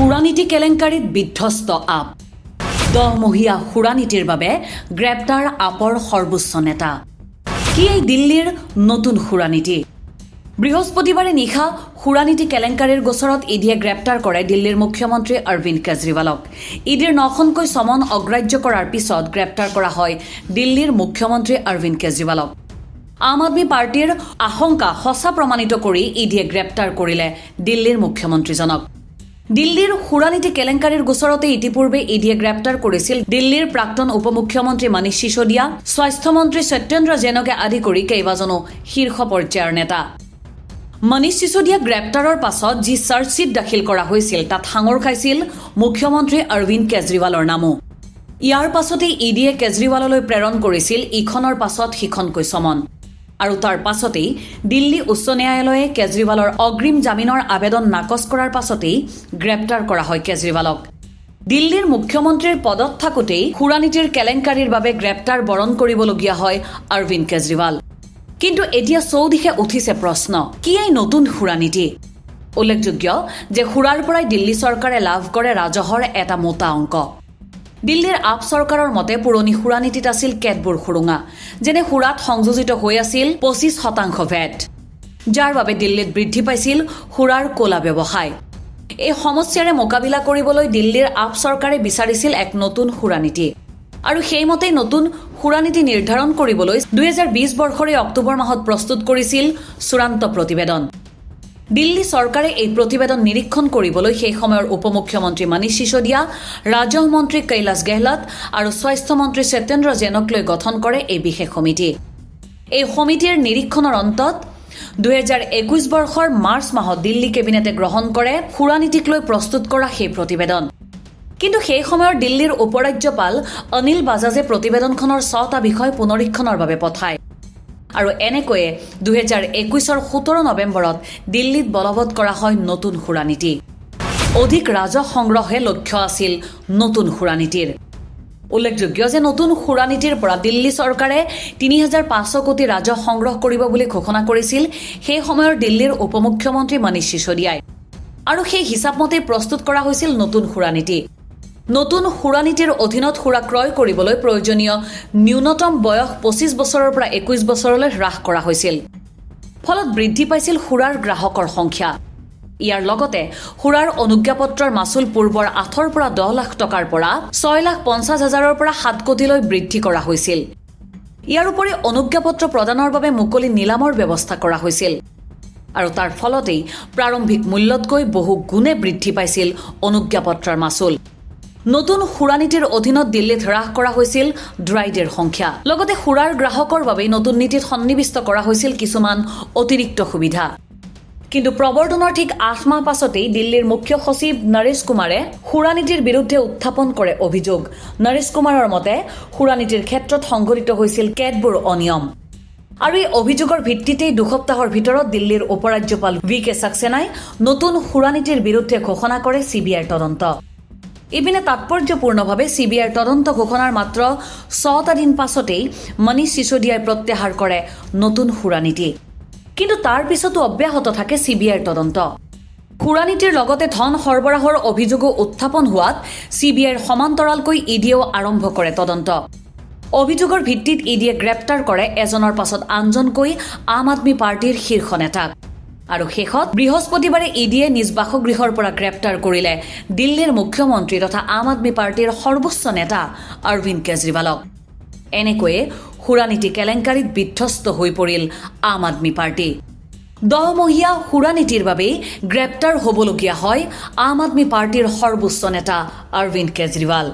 সুৰানীতি কেলেংকাৰীত বিধ্বস্ত আপ 10 মহীয়া সুৰানীতিৰ বাবে গ্ৰেপ্তাৰ আপৰ সৰ্বোচ্চ নেতা কি এই দিল্লীৰ নতুন সুৰানীতি বৃহস্পতিবাৰে নিশা সুৰানীতি কেলেংকাৰীৰ গোচৰত ইডিয়ে গ্ৰেপ্তাৰ কৰে দিল্লীৰ মুখ্যমন্ত্ৰী অৰবিন্দ কেজৰিৱালক ইডিৰ 9খনকৈ সমন অগ্ৰাহ্য কৰাৰ পিছত গ্ৰেপ্তাৰ কৰা হয় দিল্লীৰ মুখ্যমন্ত্ৰী অৰবিন্দ কেজৰিৱালক আম আদমি পাৰ্টিৰ আশংকা সঁচা প্ৰমাণিত কৰি ইডিয়ে গ্ৰেপ্তাৰ কৰিলে দিল্লীৰ মুখ্যমন্ত্ৰীজনক দিল্লীৰ সুৰানীতি কেলেংকাৰীৰ গোচৰতে ইতিপূৰ্বে ইডিয়ে গ্ৰেপ্তাৰ কৰিছিল দিল্লীৰ প্ৰাক্তন উপমুখ্যমন্ত্ৰী মনীষ সিসোদিয়া স্বাস্থ্যমন্ত্ৰী সত্যেন্দ্ৰ জৈনকে আদি কৰি কেইবাজনো শীৰ্ষ পৰ্যায়ৰ নেতা মনীষ সিসোদিয়া গ্ৰেপ্তাৰৰ পাছত যি চাৰ্জশ্বীট দাখিল কৰা হৈছিল তাত সাঙুৰ খাইছিল মুখ্যমন্ত্ৰী অৰবিন্দ কেজৰিৱালৰ নামো ইয়াৰ পাছতে ইডিয়ে কেজৰিৱাললৈ প্ৰেৰণ কৰিছিল ইখনৰ পাছত সিখনকৈ সমন আৰু তাৰ পাছতেই দিল্লী উচ্চ ন্যায়ালয়ে কেজৰিৱালৰ অগ্ৰিম জামিনৰ আবেদন নাকচ কৰাৰ পাছতেই গ্ৰেপ্তাৰ কৰা হয় কেজৰিৱালক দিল্লীৰ মুখ্যমন্ত্ৰীৰ পদত থাকোতেই সুৰানীতিৰ কেলেংকাৰীৰ বাবে গ্ৰেপ্তাৰ বৰণ কৰিবলগীয়া হয় অৰবিন্দ কেজৰিৱাল কিন্তু এতিয়া চৌদিশে উঠিছে প্ৰশ্ন কি এই নতুন সুৰানীতি উল্লেখযোগ্য যে সুৰাৰ পৰাই দিল্লী চৰকাৰে লাভ কৰে ৰাজহৰ এটা মোটা অংক দিল্লীৰ আপ চৰকাৰৰ মতে পুৰণি সুৰানীতিত আছিল কেতবোৰ সুৰুঙা যেনে সুৰাত সংযোজিত হৈ আছিল 25% ভেট যাৰ বাবে দিল্লীত বৃদ্ধি পাইছিল সুৰাৰ কোলা ব্যৱসায় এই সমস্যাৰে মোকাবিলা কৰিবলৈ দিল্লীৰ আপ চৰকাৰে বিচাৰিছিল এক নতুন সুৰানীতি আৰু সেইমতে নতুন সুৰানীতি নিৰ্ধাৰণ কৰিবলৈ 2020 বৰ্ষৰ অক্টোবৰ মাহত প্ৰস্তুত কৰিছিল চূড়ান্ত প্ৰতিবেদন দিল্লী চৰকাৰে এই প্ৰতিবেদন নিৰীক্ষণ কৰিবলৈ সেই সময়ৰ উপমুখ্যমন্ত্ৰী মনীষ সিসোদিয়া ৰাজহ মন্ত্ৰী কৈলাশ গেহলট আৰু স্বাস্থ্য মন্ত্ৰী সত্যেন্দ্ৰ জৈনক লৈ গঠন কৰে এই বিশেষ সমিতি এই সমিতিৰ নিৰীক্ষণৰ অন্তত 2021 বৰ্ষৰ মাৰ্চ মাহত দিল্লী কেবিনেটে গ্ৰহণ কৰে সুৰানীতিক লৈ প্ৰস্তুত কৰা সেই প্ৰতিবেদন কিন্তু সেই সময়ৰ দিল্লীৰ উপৰাজ্যপাল অনিল বাজাজে প্ৰতিবেদনখনৰ 6টা বিষয় পুনৰীক্ষণৰ বাবে পঠায় আৰু এনেকৈয়ে 2021ৰ 17 নৱেম্বৰত দিল্লীত বলবৎ কৰা হয় নতুন সুৰানীতি অধিক ৰাজহ সংগ্ৰহে লক্ষ্য আছিল নতুন সুৰানীতিৰ উল্লেখযোগ্য যে নতুন সুৰানীতিৰ পৰা দিল্লী চৰকাৰে 3500 কোটি ৰাজহ সংগ্ৰহ কৰিব বুলি ঘোষণা কৰিছিল সেই সময়ৰ দিল্লীৰ উপমুখ্যমন্ত্ৰী মনীষ সিসোদিয়াই আৰু সেই হিচাপমতে প্ৰস্তুত কৰা হৈছিল নতুন সুৰানীতি নতুন সুৰানীতিৰ অধীনত সুৰা ক্ৰয় কৰিবলৈ প্ৰয়োজনীয় ন্যূনতম বয়স 25 বছৰৰ পৰা 21 বছৰলৈ হ্ৰাস কৰা হৈছিল ফলত বৃদ্ধি পাইছিল সুৰাৰ গ্ৰাহকৰ সংখ্যা ইয়াৰ লগতে সুৰাৰ অনুজ্ঞাপত্ৰৰ মাচুল পূৰ্বৰ 8ৰ পৰা 10 লাখ টকাৰ পৰা 6,50,000ৰ পৰা 7 কোটিলৈ বৃদ্ধি কৰা হৈছিল ইয়াৰ উপৰি অনুজ্ঞাপত্ৰ প্ৰদানৰ বাবে মুকলি নিলামৰ ব্যৱস্থা কৰা হৈছিল আৰু তাৰ ফলতেই প্ৰাৰম্ভিক মূল্যতকৈ বহু গুণে বৃদ্ধি পাইছিল অনুজ্ঞাপত্ৰৰ মাচুল নতুন সুৰানীতিৰ অধীনত দিল্লীত হ্ৰাস কৰা হৈছিল ড্ৰাইডেৰ সংখ্যা লগতে সুৰাৰ গ্ৰাহকৰ বাবে নতুন নীতিত সন্নিৱিষ্ট কৰা হৈছিল কিছুমান অতিৰিক্ত সুবিধা কিন্তু প্ৰৱৰ্তনৰ ঠিক 8 মাহ পাছতেই দিল্লীৰ মুখ্য সচিব নৰেশ কুমাৰে সুৰানীতিৰ বিৰুদ্ধে উত্থাপন কৰে অভিযোগ নৰেশ কুমাৰৰ মতে সুৰানীতিৰ ক্ষেত্ৰত সংঘটিত হৈছিল কেতবোৰ অনিয়ম আৰু এই অভিযোগৰ ভিত্তিতেই 2 সপ্তাহৰ ভিতৰত দিল্লীৰ উপৰাজ্যপাল VK সাক্সেনাই নতুন সুৰানীতিৰ বিৰুদ্ধে ঘোষণা কৰে CBIৰ তদন্ত ইপিনে তাৎপৰ্যপূৰ্ণভাৱে CBIৰ তদন্ত ঘোষণাৰ মাত্ৰ 6টা দিন পাছতেই মনীষ সিসোদিয়াই প্ৰত্যাহাৰ কৰে নতুন সুৰানীতি কিন্তু তাৰ পিছতো অব্যাহত থাকে CBIৰ তদন্ত সুৰানীতিৰ লগতে ধন সৰবৰাহৰ অভিযোগো উত্থাপন হোৱাত CBIৰ সমান্তৰালকৈ ইডিয়েও আৰম্ভ কৰে তদন্ত অভিযোগৰ ভিত্তিত ইডিয়ে গ্ৰেপ্তাৰ কৰে এজনৰ পাছত আনজনকৈ আম আদমি পাৰ্টিৰ শীৰ্ষ নেতাক আৰু শেষত বৃহস্পতিবাৰে ইডিয়ে নিজ বাসগৃহৰ পৰা গ্ৰেপ্তাৰ কৰিলে দিল্লীৰ মুখ্যমন্ত্ৰী তথা আম আদমি পাৰ্টিৰ সৰ্বোচ্চ নেতা অৰবিন্দ কেজৰিৱালক এনেকৈয়ে সুৰানীতি কেলেংকাৰীত বিধ্বস্ত হৈ পৰিল আম আদমি পাৰ্টি 10 মহীয়া সুৰানীতিৰ বাবে গ্ৰেপ্তাৰ হ'বলগীয়া হয় আম আদমি পাৰ্টিৰ সৰ্বোচ্চ নেতা অৰবিন্দ কেজৰিৱাল